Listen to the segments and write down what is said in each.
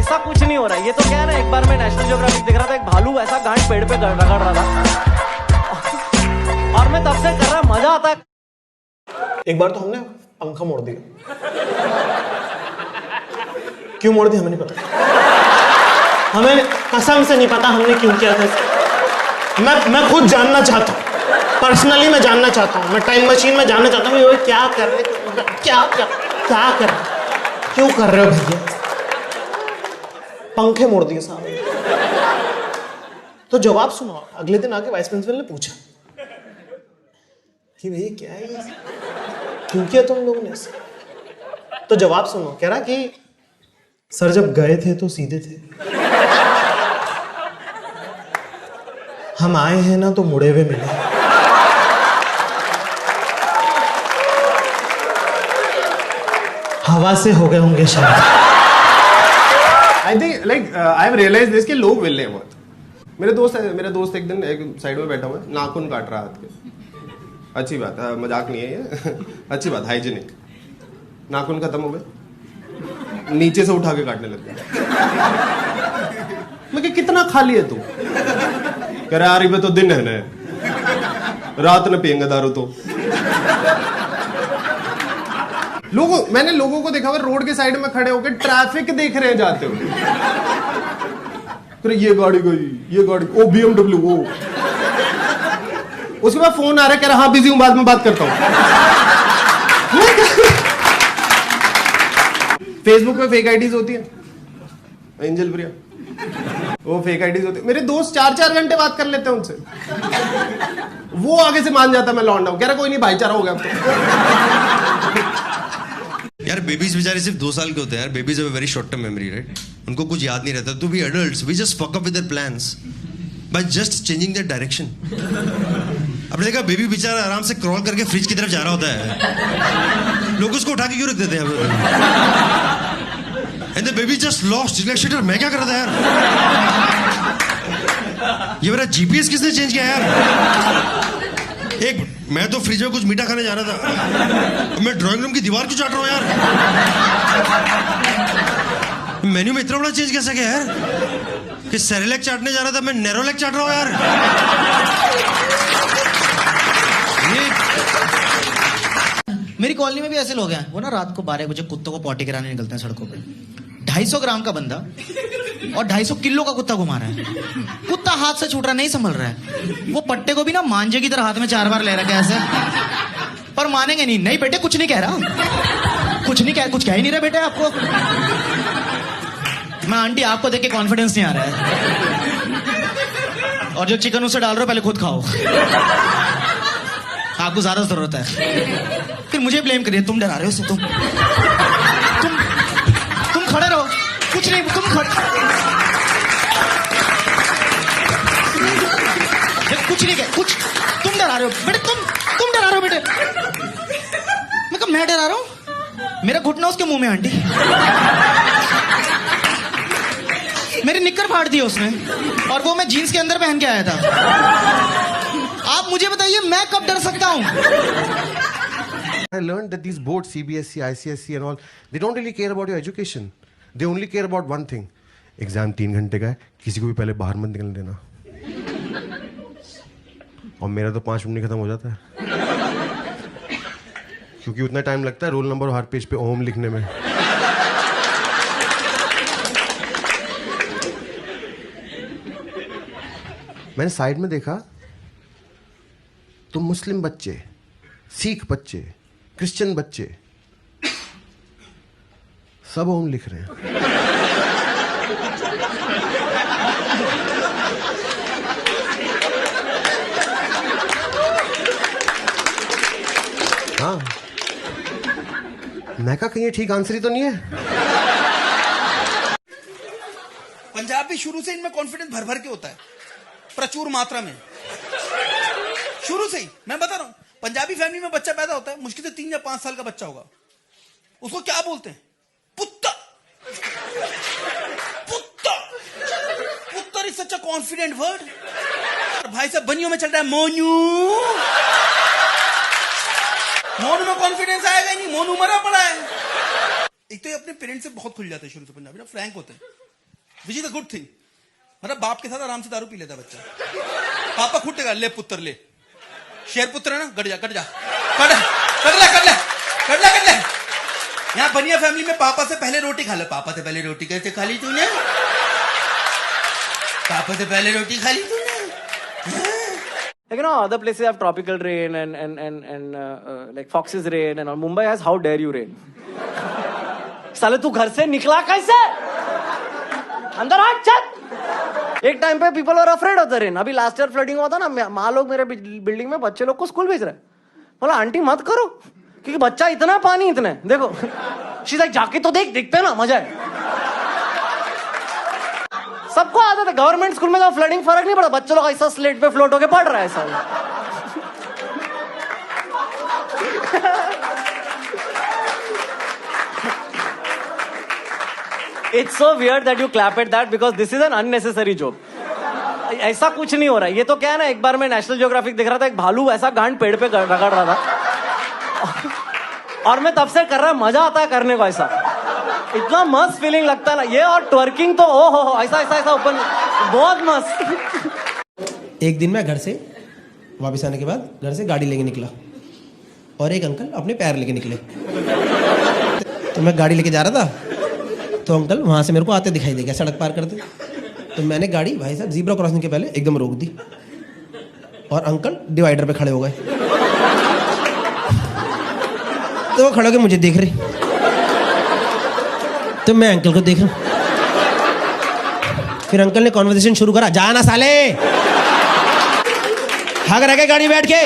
ऐसा कुछ नहीं हो रहा है। ये तो क्या है ना, एक बार मैं नेशनल ज्योग्राफिक देख रहा था, एक भालू ऐसा गांड पेड़ पे रगड़ रहा था और मैं तब से कर रहा, मजा आता है। एक बार तो हमने पंखा मोड़ दिया। क्यों मोड़ दिया हमें नहीं पता, हमें कसम से नहीं पता हमने क्यों किया था। मैं खुद जानना चाहता हूँ, पर्सनली मैं जानना चाहता हूँ, मैं टाइम मशीन में जानना चाहता हूँ ये क्या कर रहे, क्या कर रहे, क्यों कर रहे हो भैया। पंखे मोड़ दिए साहब। तो जवाब सुनो, अगले दिन आके वाइस प्रिंसिपल ने पूछा कि भैया क्या है ये, क्यों किया तुम लोगों ने ऐसे। तो जवाब सुनो, कह रहा कि सर जब गए थे तो सीधे थे, हम आए हैं ना तो मुड़े हुए मिले। हवा से हो गए होंगे शायद। I think like I have realised this कि लोग मिल रहे हैं बहुत। मेरा दोस्त एक दिन एक साइड में बैठा हुआ है, नाखून काट रहा है हाथ के। अच्छी बात है, मजाक नहीं है ये अच्छी बात, हाइजीनिक। नाखून खत्म हो गए, नीचे से उठा के काटने लग गया। मैं कि कितना खा लिया तू? कह रहा यार तो दिन है ना, रात न पियेंगे दारू तो। मैंने लोगों को देखा हुआ रोड के साइड में खड़े होकर ट्रैफिक देख रहे हैं जाते हुए। ये गाड़ी गई, ये गाड़ी, ओ BMW, वो। उसके बाद फोन आ रहा है, कह रहा हाँ बिजी हूं, बाद में बात करता हूं। फेसबुक पे फेक आईडीज होती है, एंजल प्रिया, वो फेक आईडीज होती है। मेरे दोस्त 4-4 घंटे बात कर लेते हैं उनसे। वो आगे से मान जाता मैं लौंडा हूं, कह रहा कोई नहीं भाईचारा हो गया अब तो। यार बेबीज बेचारे सिर्फ 2 साल के होते हैं यार। Babies have a very short term memory, right? उनको कुछ याद नहीं रहता। तो we adults we just fuck up with their plans by just changing their direction. आपने देखा बेबी बेचारा आराम से क्रॉल करके फ्रिज की तरफ जा रहा होता है, लोग उसको उठा के क्यों रख देते हैं? And the baby just lost deleted. मैं क्या कर रहा था यार? ये मेरा जीपीएस किसने चेंज किया यार? मैं तो फ्रिज में कुछ मीठा खाने जा रहा था, मैं ड्राइंग रूम की दीवार क्यों चाट रहा हूं यार? मेन्यू में इतना बड़ा चेंज कैसे गया यार कि सेरेलैक चाटने जा रहा था, मैं नेरोलैक चाट रहा हूं यार। मेरी कॉलोनी में भी ऐसे लोग हैं, वो ना रात को 12 बजे कुत्तों को पॉटी कराने निकलते हैं सड़कों पे। 250 ग्राम का बंदा और 250 किलो का कुत्ता घुमा रहा है। कुत्ता हाथ से छूट रहा, नहीं संभल रहा है। वो पट्टे को भी ना मांझे की तरह हाथ में 4 बार ले रखा है ऐसे, पर मानेंगे नहीं। नहीं बेटे कुछ नहीं कह रहा, कुछ कह ही नहीं रहे बेटे आपको। मैं आंटी आपको देख के कॉन्फिडेंस नहीं आ रहा है। और जो चिकन उसे डाल रहे हो पहले खुद खाओ, आपको ज्यादा जरूरत है। फिर मुझे ब्लेम करिए, तुम डरा रहे हो उसे। तुम खड़े रहो, कुछ नहीं, तुम कुछ नहीं कह, कुछ तुम डरा रहे हो बेटे, तुम डरा रहे हो बेटे। मैं डरा रहा हूं? मेरा घुटना उसके मुंह में आंटी, मेरी निक्कर फाड़ दी उसने, और वो मैं जीन्स के अंदर पहन के आया था। आप मुझे बताइए मैं कब डर सकता हूं? I learned that these boards, CBSE, ICSE and all, they don't really care about your education. They only care about one thing. Exam 3 घंटे का है, किसी को भी पहले बाहर मत निकलने देना। और मेरा तो 5 मिनट खत्म हो जाता है, क्योंकि उतना टाइम लगता है रोल नंबर और हर पेज पे ओम लिखने में। मैंने साइड में देखा तो मुस्लिम बच्चे, सिख बच्चे, क्रिश्चियन बच्चे सब ओम लिख रहे हैं। हाँ, मैं कहा कहीं ये ठीक आंसर ही तो नहीं है। पंजाब भी शुरू से इनमें कॉन्फिडेंस भर भर के होता है, प्रचुर मात्रा में। शुरू से ही मैं बता रहा हूं, पंजाबी फैमिली में बच्चा पैदा होता है, मुश्किल से 3 या 5 साल का बच्चा होगा, उसको क्या बोलते हैं? पुत्तर। पुत्तर, पुत्तर is such a confident word. भाई साहब बनियों में चल रहा है मोनू। मोनू में कॉन्फिडेंस आएगा नहीं, मोनू मरा पड़ा है। एक तो ये अपने पेरेंट्स से बहुत खुल जाते हैं शुरू से, पंजाबी ना फ्रैंक होते हैं। Which is a good thing. मतलब बाप के साथ आराम से दारू पी लेता बच्चा। पापा खुटेगा, ले पुत्र ले, शेर पुत्र है ना, कट जा कट जा कट कट ले कट ले कट ले कट ले। यहाँ बनिया फैमिली में पापा से पहले रोटी खा ले। पापा से पहले रोटी कैसे खा ली तूने? पापा से पहले रोटी खा ली तूने? Like, you know, other places have tropical rain and like Fox's rain and all. Mumbai has how dare you rain. साले तू घर से निकला कैसे? अंदर आ चल। एक टाइम पे people are afraid of the rain. अभी लास्ट ईयर फ्लडिंग हुआ था ना, माँ लोग मेरे बिल्डिंग में बच्चे लोग को स्कूल भेज रहे हैं। बोला आंटी मत करो क्योंकि बच्चा इतना पानी इतने देखो। शी लाइक जाके तो देखते ना मजा है। सबको आदत है, गवर्नमेंट स्कूल में तो फ्लडिंग फर्क नहीं पड़ा, बच्चों लोग ऐसा स्लेट पे फ्लोट होके पढ़ रहा है सब। It's so weird that you clap at that because this is an unnecessary joke. ऐसा कुछ नहीं हो रहा है। ये तो क्या है ना, एक बार मैं नेशनल ज्योग्राफिक देख रहा था, एक भालू ऐसा गांड पेड़ पे रगड़ रहा था और मैं तब से कर रहा, मजा आता है करने को। ऐसा इतना मस्त फीलिंग लगता है ना ये, और ट्वर्किंग तो ओ हो ऐसा ऐसा ऐसा ओपन, बहुत मस्त। एक दिन मैं घर से वापस आने के बाद घर से गाड़ी लेके निकला और एक अंकल अपने पैर लेके निकले। तो मैं गाड़ी लेके जा रहा था तो अंकल वहां से मेरे को आते दिखाई दे गया सड़क पार करते। तो मैंने गाड़ी भाई साहब जीब्रा क्रॉसिंग के पहले एकदम रोक दी और अंकल डिवाइडर पे खड़े हो गए। तो वो खड़े होकर मुझे देख रहे, तो मैं अंकल को देख रहा। फिर अंकल ने कॉन्वर्सेशन शुरू करा, जाना साले, भाग रह गए गाड़ी बैठ के।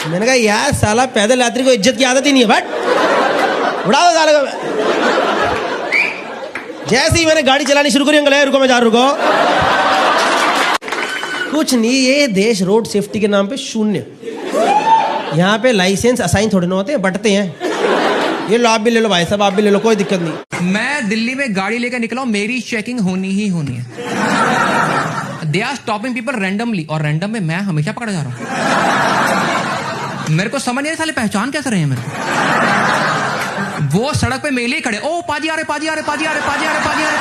मैंने कहा यार साला पैदल यात्री को इज्जत की आदत ही नहीं है, बट उड़ा दो साले को। जैसे ही मैंने गाड़ी चलानी शुरू करी, अंकल रुको मैं जा रुको। कुछ नहीं, ये देश रोड सेफ्टी के नाम पे शून्य। यहाँ पे लाइसेंस असाइन थोड़े ना होते हैं, बंटते हैं। ये लो आप भी ले लो भाई साहब, आप भी ले लो, कोई दिक्कत नहीं। मैं दिल्ली में गाड़ी लेकर निकला हूं, मेरी चेकिंग होनी ही होनी है। They are stopping people randomly, और रैंडम में मैं हमेशा पकड़ा जा रहा हूं। मेरे को समझ नहीं साले पहचान कैसे रहे हैं मेरे को। वो सड़क पे मेले ही खड़े, ओ पाजी आ रहे पाजी आ रहे पाजी आ रहे पाजी आ रहे पाजी आ रहे।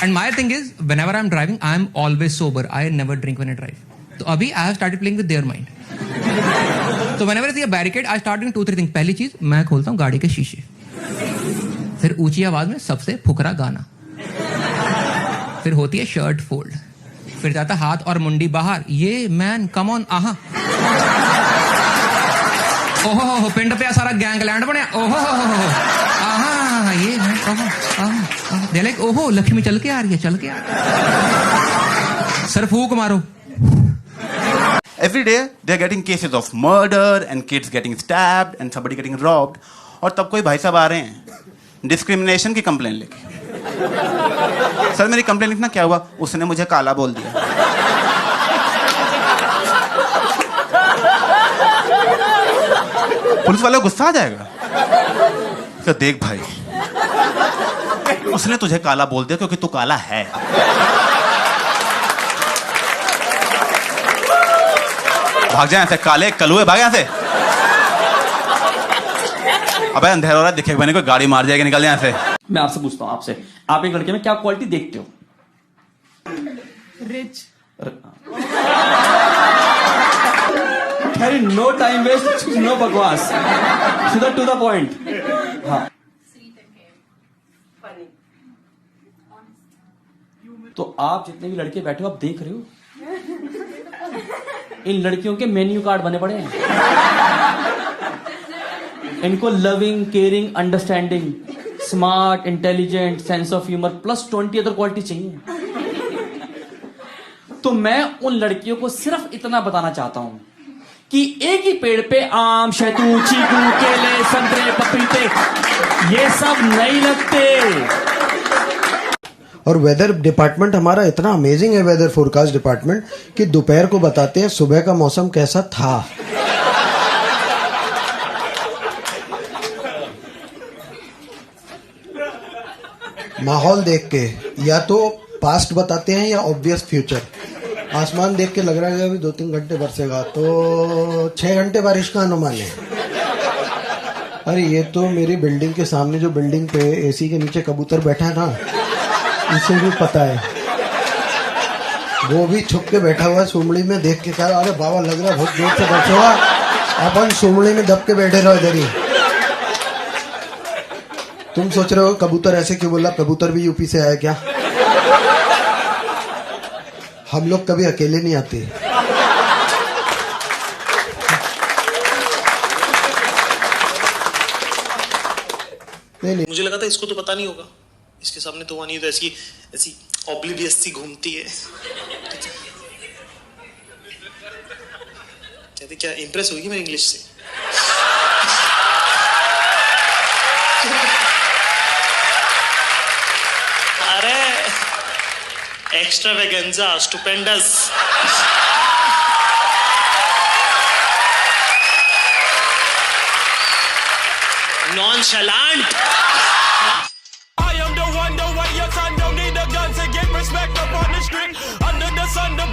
And my thing is, whenever I'm driving, I'm always sober. I never drink when I drive. तो अभी I have started playing with their mind. तो whenever I see a barricade, I start doing 2-3 things. पहली चीज, मैं खोलता हूँ गाड़ी के शीशे, फिर ऊंची आवाज में सबसे फुकरा गाना, फिर होती है शर्ट फोल्ड, फिर जाता हाथ और मुंडी बाहर, ये मैन कम ऑन आहा, ओहो पिंड पे सारा गैंगलैंड बने, ओहो आहा ये मैन, ओहो दे लाइक ओहो लक्ष्मी चल के आ रही है, चल के आ रही है। सर फूक मारो। Every day they are getting cases of murder and kids getting stabbed and somebody getting robbed, और तब कोई भाई साहब आ रहे हैं डिस्क्रिमिनेशन की कंप्लेन लेके। सर मेरी कंप्लेन लिखना, क्या हुआ? उसने मुझे काला बोल दिया। पुलिस वाले को गुस्सा आ जाएगा। तो देख भाई, उसने तुझे काला बोल दिया क्योंकि तू काला है। भाग जाए ऐसे काले कलुए, भाग यहाँ से। अबे अंधेरा हो रहा है, दिखेगा मैंने कोई गाड़ी मार जाएगी, निकल जाए ऐसे। मैं आपसे पूछता हूँ, आपसे आप एक लड़के में क्या क्वालिटी देखते हो? Rich. No time waste, no बकवास, सीधा टू द पॉइंट। हाँ, तो आप जितने भी लड़के बैठे हो, आप देख रहे हो इन लड़कियों के मेन्यू कार्ड बने पड़े हैं। इनको loving, caring, understanding, smart, intelligent, sense of humour plus 20 other quality चाहिए। तो मैं उन लड़कियों को सिर्फ इतना बताना चाहता हूं कि एक ही पेड़ पे आम, शहतूत, चीकू, केले, संतरे, पपीते ये सब नहीं लगते। और वेदर डिपार्टमेंट हमारा इतना अमेजिंग है, वेदर फोरकास्ट डिपार्टमेंट, कि दोपहर को बताते हैं सुबह का मौसम कैसा था। माहौल देख के या तो पास्ट बताते हैं या ऑब्वियस फ्यूचर। आसमान देख के लग रहा है कि अभी 2-3 घंटे बरसेगा, तो 6 घंटे बारिश का अनुमान है। अरे ये तो मेरी बिल्डिंग के सामने जो बिल्डिंग पे एसी के नीचे कबूतर बैठा है ना, इसे भी पता है। वो भी छुप के बैठा हुआ है सुमड़ी में, देख के कहा अरे बाबा लग रहा है बहुत जोर से बरसेगा, अपन सुमड़ी में दब के बैठे रहो इधर ही। तुम सोच रहे हो कबूतर ऐसे क्यों बोला? कबूतर भी यूपी से आया क्या? हम लोग कभी अकेले नहीं आते। नहीं, मुझे लगा था इसको तो पता नहीं होगा, इसके सामने तो वहां नहीं, तो ऐसी ऐसी ऑब्लिवियस सी घूमती है। कहते क्या इंप्रेस होगी मेरी इंग्लिश से? अरे एक्स्ट्रावेगेंजा, स्टुपेंडस। नॉनशलांट।